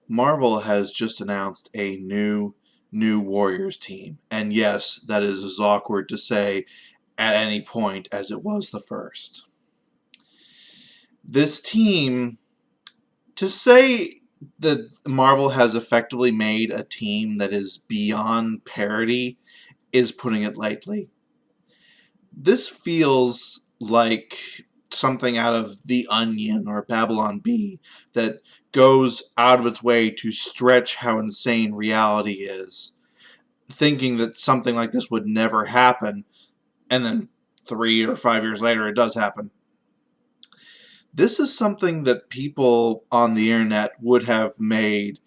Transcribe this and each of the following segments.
Marvel has just announced a new Warriors team. And yes, that is as awkward to say at any point as it was the first. This team, to say that Marvel has effectively made a team that is beyond parody, is putting it lightly. This feels like something out of The Onion or Babylon Bee that goes out of its way to stretch how insane reality is, thinking that something like this would never happen, and then 3 or 5 years later it does happen. This is something that people on the internet would have made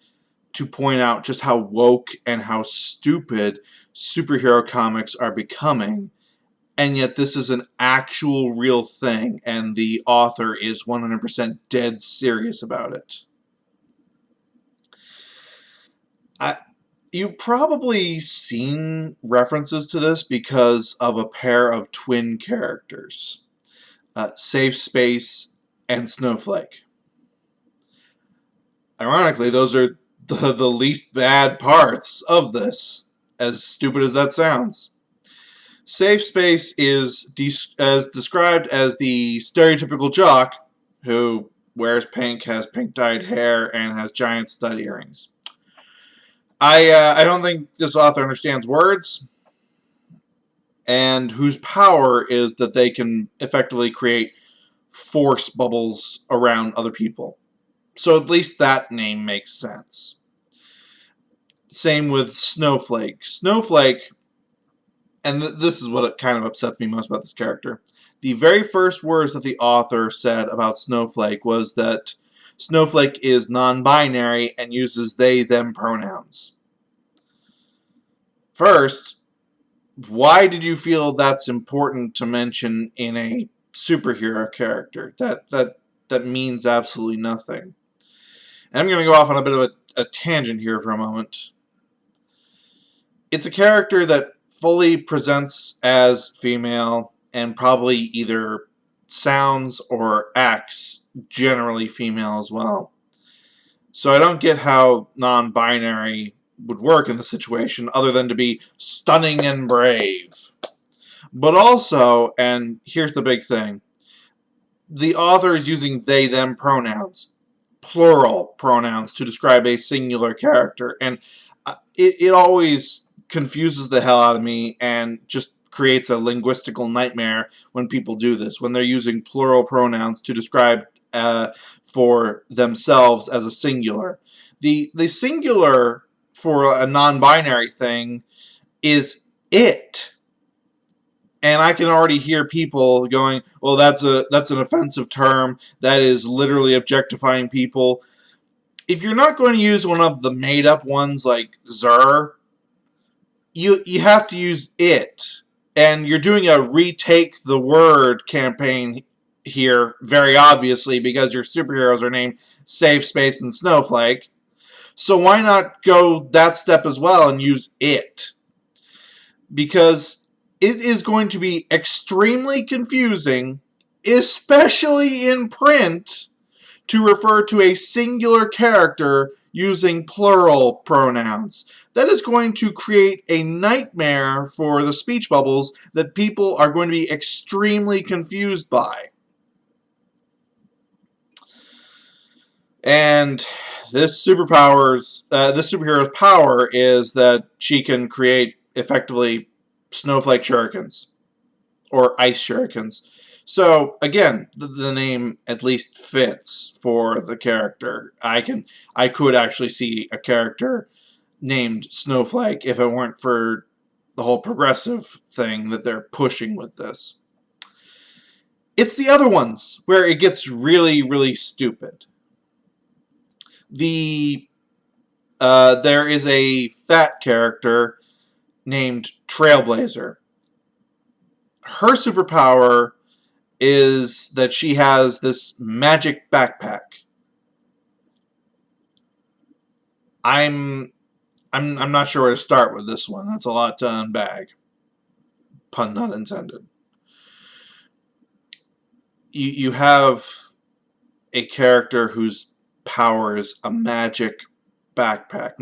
to point out just how woke and how stupid superhero comics are becoming, and yet this is an actual real thing, and the author is 100% dead serious about it. You've probably seen references to this because of a pair of twin characters, Safe Space and Snowflake. Ironically, those are the least bad parts of this, as stupid as that sounds. Safe Space is as described as the stereotypical jock who wears pink, has pink dyed hair, and has giant stud earrings. I don't think this author understands words, and whose power is that they can effectively create force bubbles around other people. So at least that name makes sense. Same with Snowflake. Snowflake, and this is what kind of upsets me most about this character. The very first words that the author said about Snowflake was that Snowflake is non-binary and uses they, them pronouns. First, why did you feel that's important to mention in a superhero character? That means absolutely nothing. And I'm going to go off on a bit of a tangent here for a moment. It's a character that fully presents as female and probably either sounds or acts generally female as well. So I don't get how non-binary would work in the situation other than to be stunning and brave. But also, and here's the big thing, the author is using they, them pronouns, plural pronouns, to describe a singular character. And it always confuses the hell out of me and just creates a linguistical nightmare when people do this, when they're using plural pronouns to describe for themselves as a singular. The singular for a non-binary thing is it. And I can already hear people going, well, that's an offensive term. That is literally objectifying people. If you're not going to use one of the made-up ones like Zer, you have to use it. And you're doing a retake the word campaign here, very obviously, because your superheroes are named Safe Space and Snowflake. So why not go that step as well and use it? Because it is going to be extremely confusing, especially in print, to refer to a singular character using plural pronouns. That is going to create a nightmare for the speech bubbles that people are going to be extremely confused by. And this superhero's power is that she can create effectively snowflake shurikens or ice shurikens. So again, the name at least fits for the character. I could actually see a character named Snowflake if it weren't for the whole progressive thing that they're pushing with this. It's the other ones where it gets really, really stupid. There is a fat character named Trailblazer. Her superpower is that she has this magic backpack. I'm not sure where to start with this one. That's a lot to unbag. Pun not intended. You have a character whose power is a magic backpack.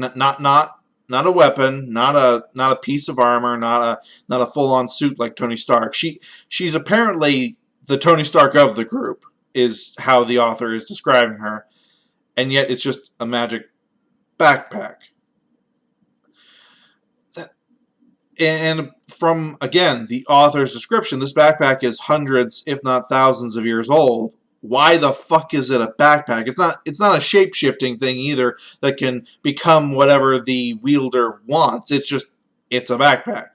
Not a weapon, not a piece of armor, not a full-on suit like Tony Stark. She's apparently the Tony Stark of the group, is how the author is describing her, and yet it's just a magic backpack. And from, again, the author's description, this backpack is hundreds, if not thousands of years old. Why the fuck is it a backpack? It's not a shape-shifting thing either that can become whatever the wielder wants. It's a backpack.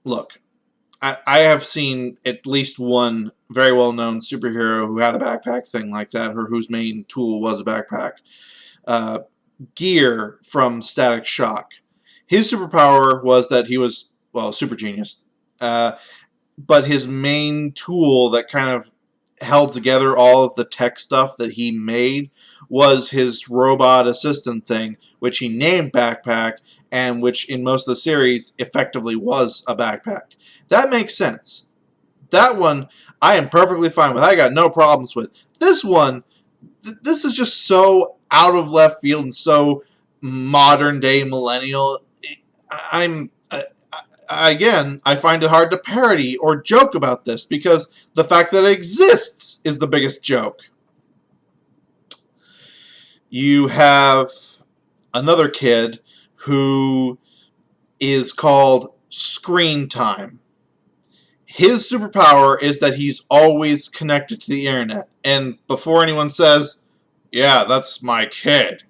Look, I have seen at least one very well-known superhero who had a backpack thing like that, or whose main tool was a backpack. Gear from Static Shock. His superpower was that he was, well, a super genius. But his main tool that kind of held together all of the tech stuff that he made was his robot assistant thing, which he named Backpack, and which in most of the series effectively was a backpack. That makes sense. That one I am perfectly fine with. I got no problems with. This one, this is just so out of left field and so modern day millennial. Again, I find it hard to parody or joke about this because the fact that it exists is the biggest joke. You have another kid who is called Screen Time. His superpower is that he's always connected to the internet. And before anyone says, yeah, that's my kid,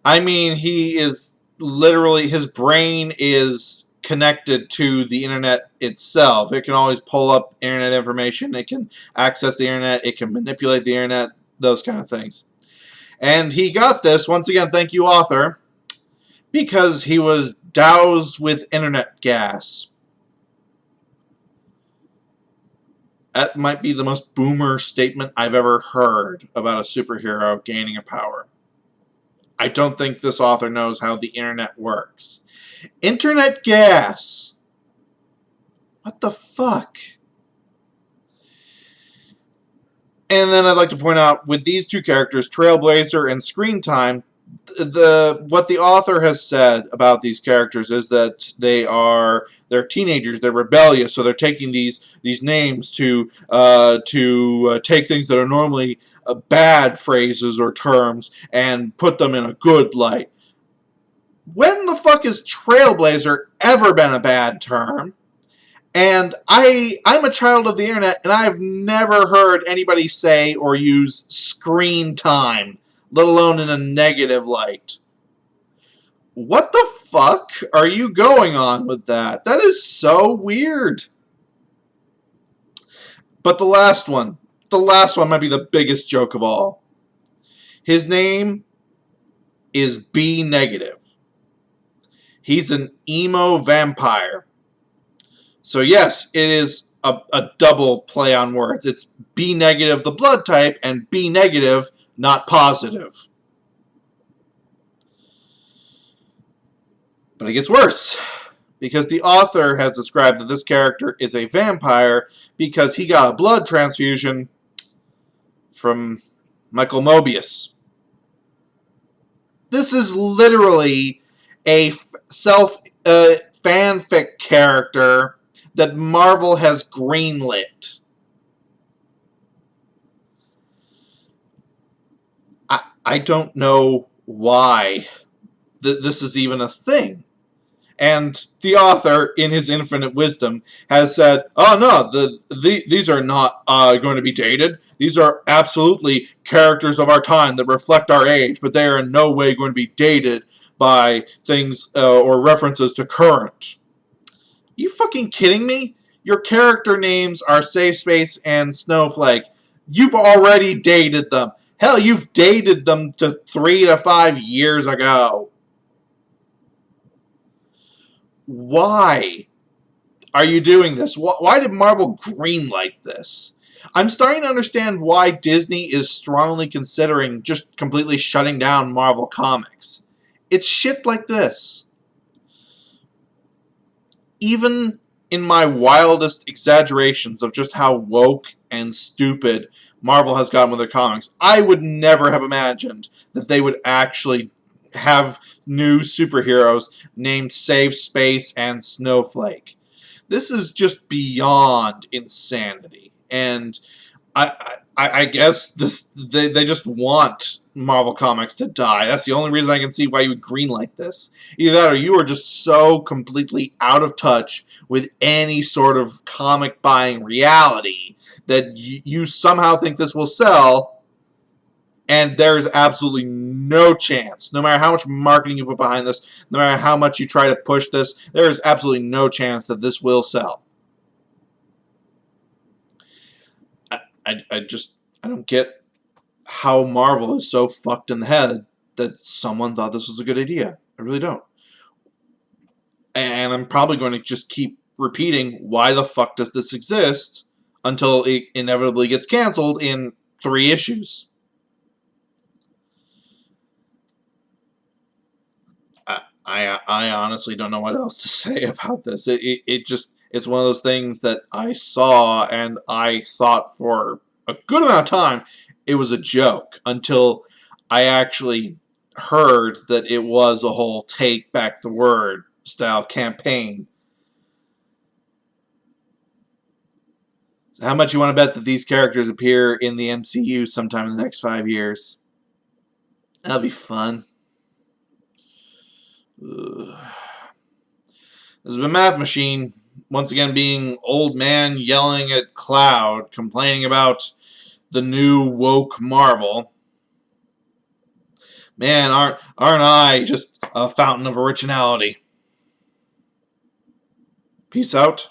I mean, he is literally, his brain is connected to the internet itself. It can always pull up internet information. It can access the internet. It can manipulate the internet. Those kind of things. And he got this, once again, thank you, author, because he was doused with internet gas. That might be the most boomer statement I've ever heard about a superhero gaining a power. I don't think this author knows how the internet works. Internet gas! What the fuck? And then I'd like to point out, with these two characters, Trailblazer and Screen Time, what the author has said about these characters is that they're teenagers, they're rebellious, so they're taking these names to take things that are normally bad phrases or terms and put them in a good light. When the fuck has Trailblazer ever been a bad term? And I'm a child of the internet, and I've never heard anybody say or use screen time, let alone in a negative light. What the fuck are you going on with that? That is so weird. But the last one might be the biggest joke of all. His name is B negative. He's an emo vampire. So yes, it is a double play on words. It's B negative, the blood type, and B negative, not positive. But it gets worse, because the author has described that this character is a vampire because he got a blood transfusion from Michael Mobius. This is literally a fanfic character that Marvel has greenlit. I don't know why this is even a thing. And the author, in his infinite wisdom, has said, oh no, these are not going to be dated. These are absolutely characters of our time that reflect our age, but they are in no way going to be dated by things or references to current. You fucking kidding me? Your character names are Safe Space and Snowflake. You've already dated them. Hell, you've dated them to 3 to 5 years ago. Why are you doing this? Why did Marvel greenlight this? I'm starting to understand why Disney is strongly considering just completely shutting down Marvel Comics. It's shit like this. Even in my wildest exaggerations of just how woke and stupid Marvel has gotten with their comics. I would never have imagined that they would actually have new superheroes named Save Space and Snowflake. This is just beyond insanity. And I guess they just want Marvel Comics to die. That's the only reason I can see why you would greenlight this. Either that or you are just so completely out of touch with any sort of comic buying reality that you somehow think this will sell, and there's absolutely no chance, no matter how much marketing you put behind this, no matter how much you try to push this, there is absolutely no chance that this will sell. I don't get how Marvel is so fucked in the head that someone thought this was a good idea. I really don't. And I'm probably going to just keep repeating, why the fuck does this exist until it inevitably gets canceled in 3 issues. I honestly don't know what else to say about this. It's one of those things that I saw and I thought for a good amount of time it was a joke until I actually heard that it was a whole take back the word style campaign. How much you want to bet that these characters appear in the MCU sometime in the next 5 years? That'll be fun. Ugh. This has been Math Machine, once again being old man yelling at cloud, complaining about the new woke Marvel. Man, aren't I just a fountain of originality? Peace out.